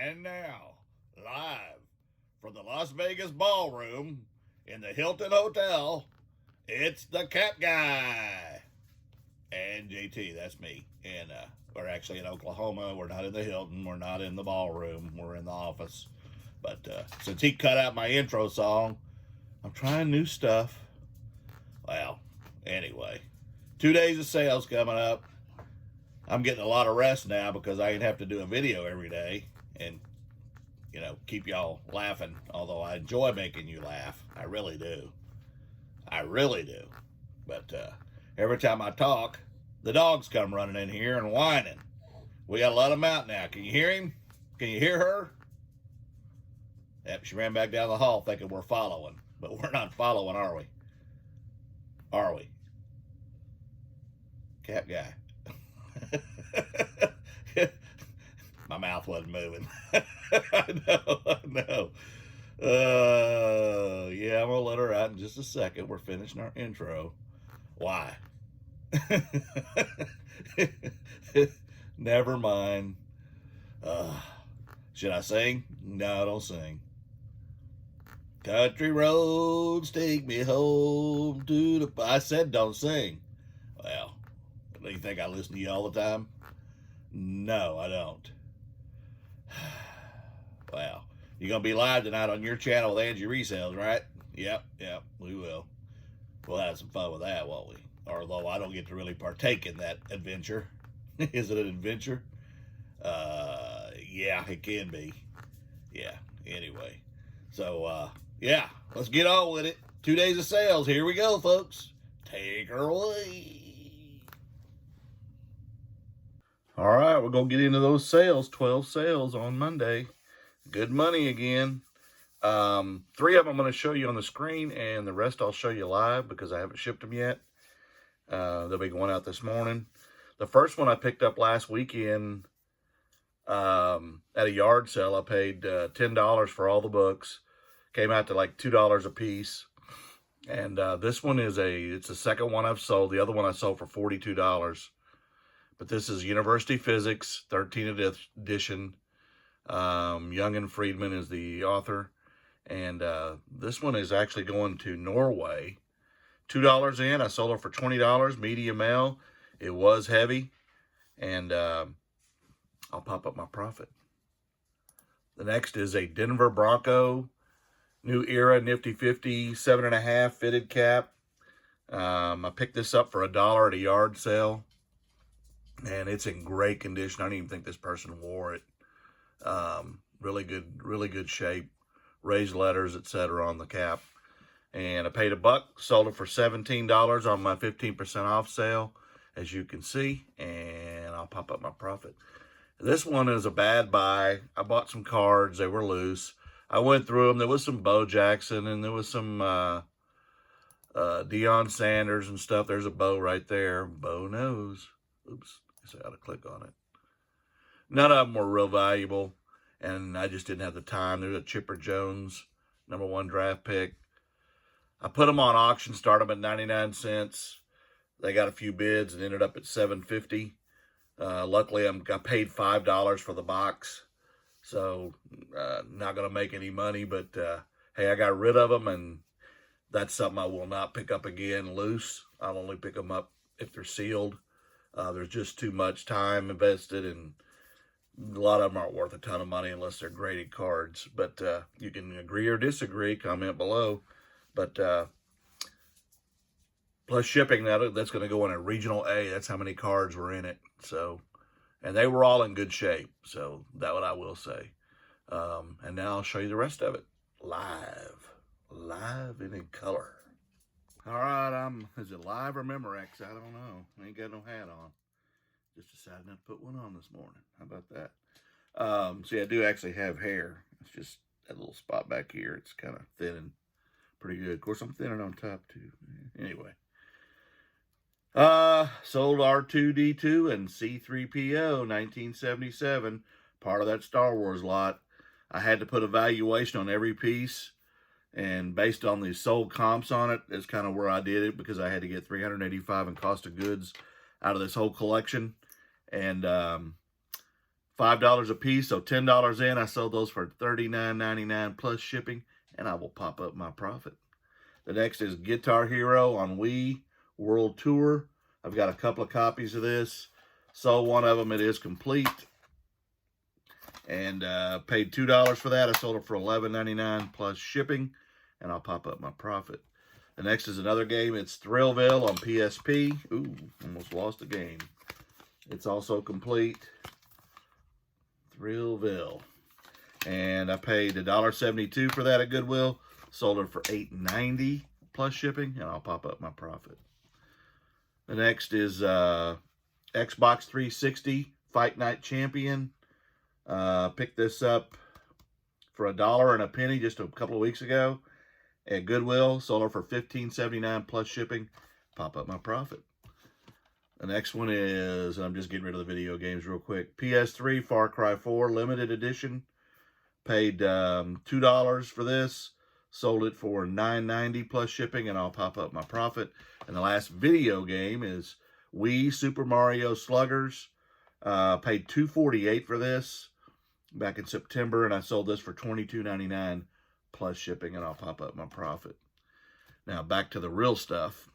And now, live from the Las Vegas ballroom in the Hilton Hotel, it's the Cap Guy. And JT, that's me. And we're actually in Oklahoma. We're not in the Hilton. We're not in the ballroom. We're in the office. But since he cut out my intro song, I'm trying new stuff. Well, anyway, 2 days of sales coming up. I'm getting a lot of rest now because I ain't have to do a video every day and, you know, keep y'all laughing. Although I enjoy making you laugh. I really do. I really do. But every time I talk, the dogs come running in here and whining. We got to let them out now. Can you hear him? Can you hear her? Yep, she ran back down the hall thinking we're following. But we're not following, are we? Are we? Cap Guy. My mouth wasn't moving. I know. Yeah, I'm going to let her out in just a second. We're finishing our intro. Why? Never mind. Should I sing? No, I don't sing. Country roads take me home to the... I said don't sing. Well, do you think I listen to you all the time? No, I don't. Well, you're going to be live tonight on your channel with Angie Resales, right? Yep, we will. We'll have some fun with that, won't we? Although I don't get to really partake in that adventure. Is it an adventure? Yeah, it can be. Yeah, anyway. So, yeah, let's get on with it. 2 days of sales. Here we go, folks. Take her away. All right, we're going to get into those sales. 12 sales on Monday. Good money again. 3 of them I'm going to show you on the screen, and the rest I'll show you live because I haven't shipped them yet. They'll be going out this morning. The first one I picked up last weekend at a yard sale. I paid $10 for all the books. Came out to like $2 a piece. And this one is it's the second one I've sold. The other one I sold for $42. But this is University Physics, 13th edition. Young and Friedman is the author. And this one is actually going to Norway. $2 in. I sold it for $20. Medium mail. It was heavy. And I'll pop up my profit. The next is a Denver Bronco New Era Nifty 50 7.5 fitted cap. I picked this up for $1 at a yard sale. And it's in great condition. I don't even think this person wore it. Really good shape. Raised letters, etc. on the cap. And I paid $1, sold it for $17 on my 15% off sale, as you can see. And I'll pop up my profit. This one is a bad buy. I bought some cards. They were loose. I went through them. There was some Bo Jackson, and there was some Deion Sanders and stuff. There's a Bo right there. Bo knows. Oops. I guess I ought to click on it. None of them were real valuable, and I just didn't have the time. There's a Chipper Jones, #1 draft pick. I put them on auction, started them at 99 cents. They got a few bids and ended up at $7.50. Luckily, I paid $5 for the box, so not going to make any money. But hey, I got rid of them, and that's something I will not pick up again loose. I'll only pick them up if they're sealed. There's just too much time invested, and a lot of them aren't worth a ton of money unless they're graded cards. But you can agree or disagree. Comment below. But plus shipping, that's going to go in a regional A. That's how many cards were in it. So, and they were all in good shape. So that's what I will say. And now I'll show you the rest of it live and in color. All right, is it live or Memorex? I don't know. I ain't got no hat on. Just decided not to put one on this morning. How about that? See, I do actually have hair. It's just that little spot back here. It's kind of thinning pretty good. Of course, I'm thinning on top too. Anyway. Sold R2-D2 and C3PO 1977. Part of that Star Wars lot. I had to put a valuation on every piece. And based on the sold comps on it, is kind of where I did it, because I had to get $385 in cost of goods out of this whole collection. And $5 a piece, so $10 in. I sold those for $39.99 plus shipping, and I will pop up my profit. The next is Guitar Hero on Wii World Tour. I've got a couple of copies of this. Sold one of them. It is complete. And paid $2 for that. I sold it for $11.99 plus shipping, and I'll pop up my profit. The next is another game. It's Thrillville on PSP. Ooh, almost lost a game. It's also complete. Thrillville. And I paid $1.72 for that at Goodwill. Sold it for $8.90 plus shipping, and I'll pop up my profit. The next is Xbox 360 Fight Night Champion. Picked this up for $1 and a penny just a couple of weeks ago at Goodwill. Sold it for $15.79 plus shipping. Pop up my profit. The next one is, I'm just getting rid of the video games real quick. PS3 Far Cry 4 Limited Edition. Paid $2 for this. Sold it for $9.90 plus shipping, and I'll pop up my profit. And the last video game is Wii Super Mario Sluggers. Paid $2.48 for this back in September, and I sold this for $22.99 plus shipping, and I'll pop up my profit. Now back to the real stuff.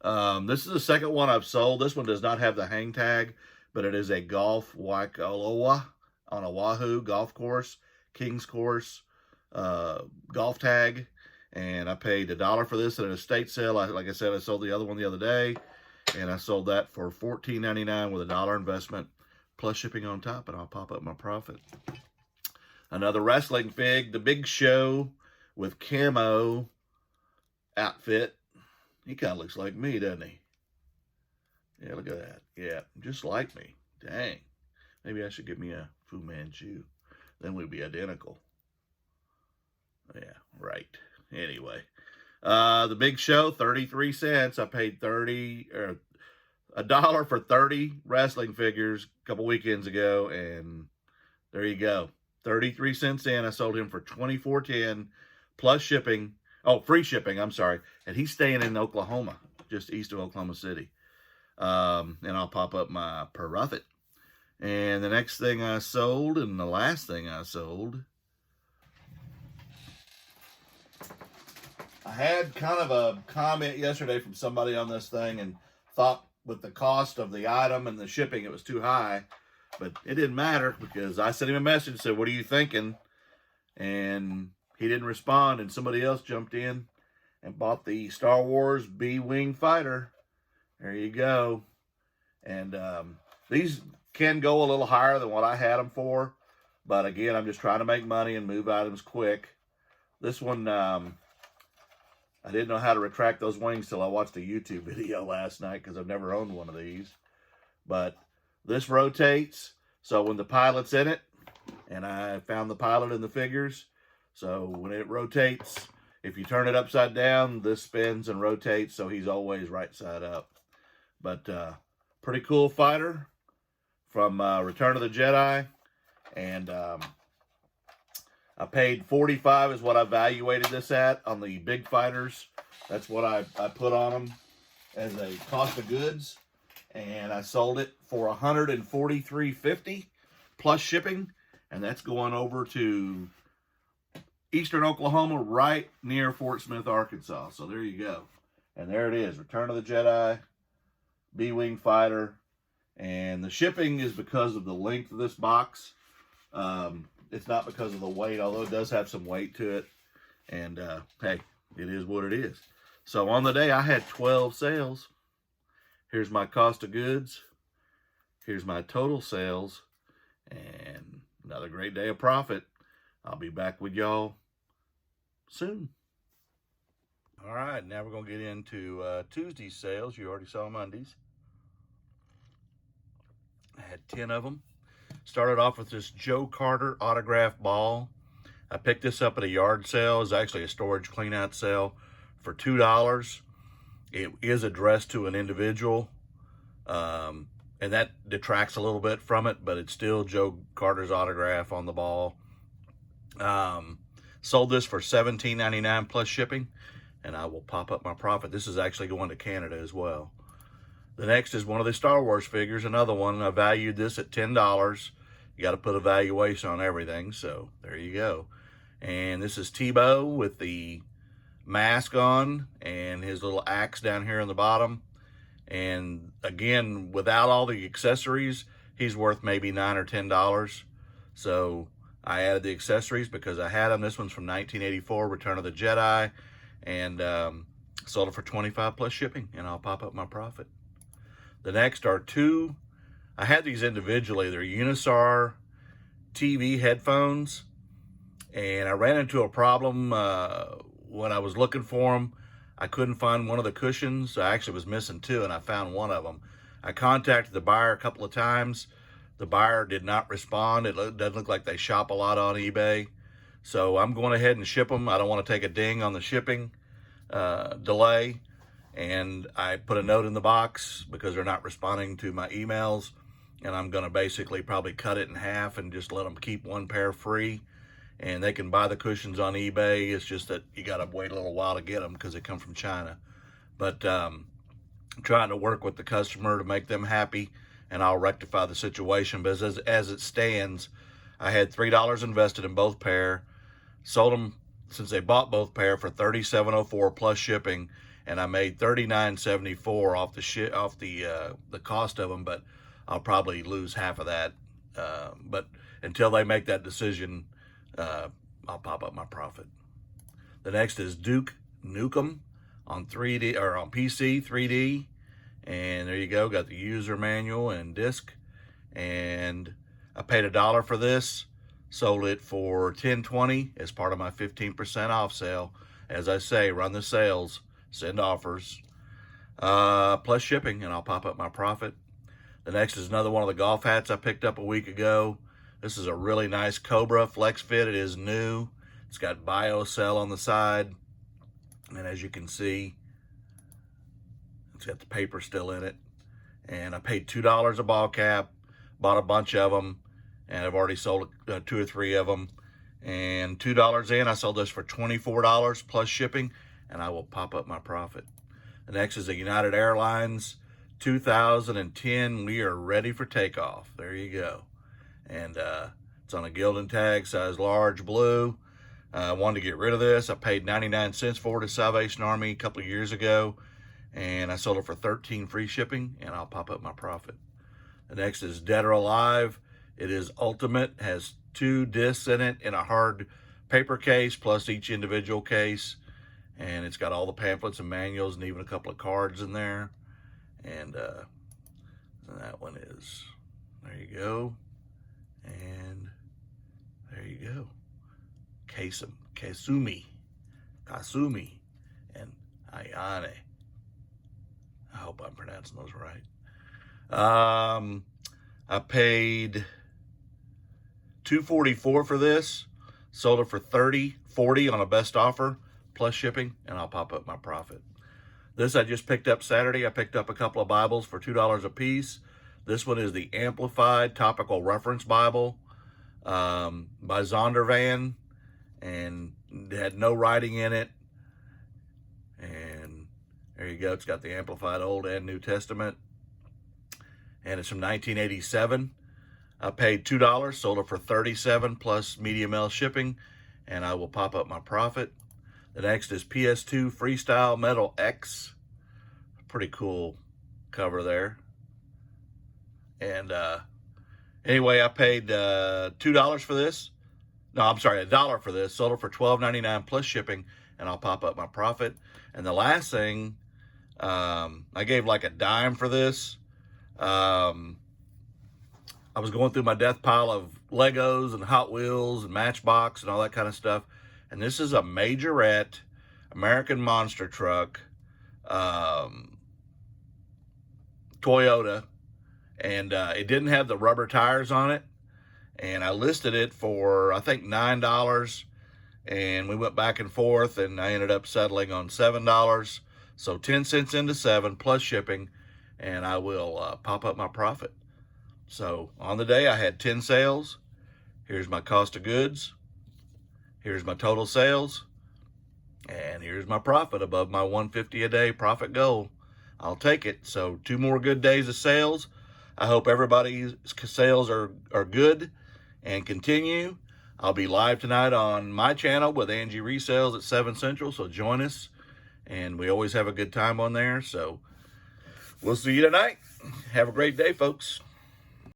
This is the second one I've sold. This one does not have the hang tag, but it is a Golf Waikoloa on Oahu golf course, King's Course golf tag, and I paid $1 for this at an estate sale. Like I said, I sold the other one the other day, and I sold that for $14.99 with $1 investment plus shipping on top, and I'll pop up my profit. Another wrestling fig, The Big Show with camo outfit. He kind of looks like me, doesn't he? Yeah, look at that. Yeah, just like me. Dang. Maybe I should get me a Fu Manchu. Then we'd be identical. Yeah, right. Anyway. The Big Show, 33 cents. I paid $1 for 30 wrestling figures a couple weekends ago, and there you go. 33 cents in. I sold him for $24.10 plus shipping. Oh, free shipping, I'm sorry. And he's staying in Oklahoma, just east of Oklahoma City. And I'll pop up my profit. And the next thing I sold, and the last thing I sold, I had kind of a comment yesterday from somebody on this thing and thought with the cost of the item and the shipping it was too high. But it didn't matter because I sent him a message and said, "What are you thinking?" And he didn't respond, and somebody else jumped in and bought the Star Wars B-Wing fighter. There you go. And these can go a little higher than what I had them for. But again, I'm just trying to make money and move items quick. This one, I didn't know how to retract those wings till I watched a YouTube video last night because I've never owned one of these. But this rotates, so when the pilot's in it, and I found the pilot in the figures, so when it rotates, if you turn it upside down, this spins and rotates, so he's always right side up. But pretty cool fighter from Return of the Jedi. And I paid $45 is what I evaluated this at on the big fighters. That's what I put on them as a cost of goods. And I sold it for $143.50 plus shipping. And that's going over to eastern Oklahoma, right near Fort Smith, Arkansas. So there you go. And there it is. Return of the Jedi, B-Wing fighter. And the shipping is because of the length of this box. It's not because of the weight, although it does have some weight to it. And, hey, it is what it is. So on the day, I had 12 sales. Here's my cost of goods. Here's my total sales. And another great day of profit. I'll be back with y'all soon. All right, now we're going to get into Tuesday's sales. You already saw Monday's. I had 10 of them. Started off with this Joe Carter autograph ball. I picked this up at a yard sale. It was actually a storage cleanout sale for $2. It is addressed to an individual, and that detracts a little bit from it, but it's still Joe Carter's autograph on the ball. Sold this for $17.99 plus shipping, and I will pop up my profit. This is actually going to Canada as well. The next is one of the Star Wars figures, another one. I valued this at $10. You got to put a valuation on everything. So there you go. And this is Tebow with the mask on and his little axe down here on the bottom. And again, without all the accessories, he's worth maybe $9 or $10. So I added the accessories because I had them. This one's from 1984, Return of the Jedi, and sold it for $25 plus shipping, and I'll pop up my profit. The next are two. I had these individually. They're Unisar TV headphones, and I ran into a problem when I was looking for them. I couldn't find one of the cushions. I actually was missing two, and I found one of them. I contacted the buyer a couple of times. The buyer did not respond. It doesn't look like they shop a lot on eBay. So I'm going ahead and ship them. I don't want to take a ding on the shipping delay. And I put a note in the box because they're not responding to my emails. And I'm going to basically probably cut it in half and just let them keep one pair free. And they can buy the cushions on eBay. It's just that you got to wait a little while to get them because they come from China. But I'm trying to work with the customer to make them happy, and I'll rectify the situation. But as it stands, I had $3 invested in both pair, sold them since they bought both pair for $37.04 plus shipping, and I made $39.74 off the cost of them. But I'll probably lose half of that. But until they make that decision, I'll pop up my profit. The next is Duke Nukem on 3D or on PC 3D, and there you go. Got the user manual and disc, and I paid $1 for this. Sold it for $10.20 as part of my 15% off sale. As I say, run the sales, send offers, plus shipping, and I'll pop up my profit. The next is another one of the golf hats I picked up a week ago. This is a really nice Cobra Flex Fit. It is new. It's got BioCell on the side. And as you can see, it's got the paper still in it. And I paid $2 a ball cap, bought a bunch of them, and I've already sold 2 or 3 of them. And $2 in, I sold this for $24 plus shipping, and I will pop up my profit. The next is a United Airlines 2010. We are ready for takeoff. There you go. And it's on a Gildan tag, size large, blue. I wanted to get rid of this. I paid 99 cents for it at Salvation Army a couple of years ago, and I sold it for $13 free shipping, and I'll pop up my profit. The next is Dead or Alive. It is ultimate, has 2 discs in it in a hard paper case, plus each individual case, and it's got all the pamphlets and manuals and even a couple of cards in there. And that one is, there you go. And there you go. Kasumi, and Ayane. I hope I'm pronouncing those right. I paid $2.44 for this. Sold it for $30.40 on a best offer plus shipping, and I'll pop up my profit. This I just picked up Saturday. I picked up a couple of Bibles for $2 a piece. This one is the Amplified Topical Reference Bible by Zondervan, and it had no writing in it. And there you go. It's got the Amplified Old and New Testament, and it's from 1987. I paid $2, sold it for $37 plus media mail shipping, and I will pop up my profit. The next is PS2 Freestyle Metal X. Pretty cool cover there. And anyway, I paid $2 for this. No, I'm sorry, $1 for this. Sold it for $12.99 plus shipping, and I'll pop up my profit. And the last thing, I gave like a dime for this. I was going through my death pile of Legos and Hot Wheels and Matchbox and all that kind of stuff. And this is a Majorette American monster truck, Toyota. And it didn't have the rubber tires on it. And I listed it for, I think, $9. And we went back and forth, and I ended up settling on $7. So 10 cents into 7 plus shipping, and I will pop up my profit. So on the day, I had 10 sales. Here's my cost of goods. Here's my total sales. And here's my profit above my $150 a day profit goal. I'll take it. So 2 more good days of sales. I hope everybody's sales are good. and continue. I'll be live tonight on my channel with Angie Resales at 7 Central, so join us. And we always have a good time on there, so we'll see you tonight. Have a great day, folks.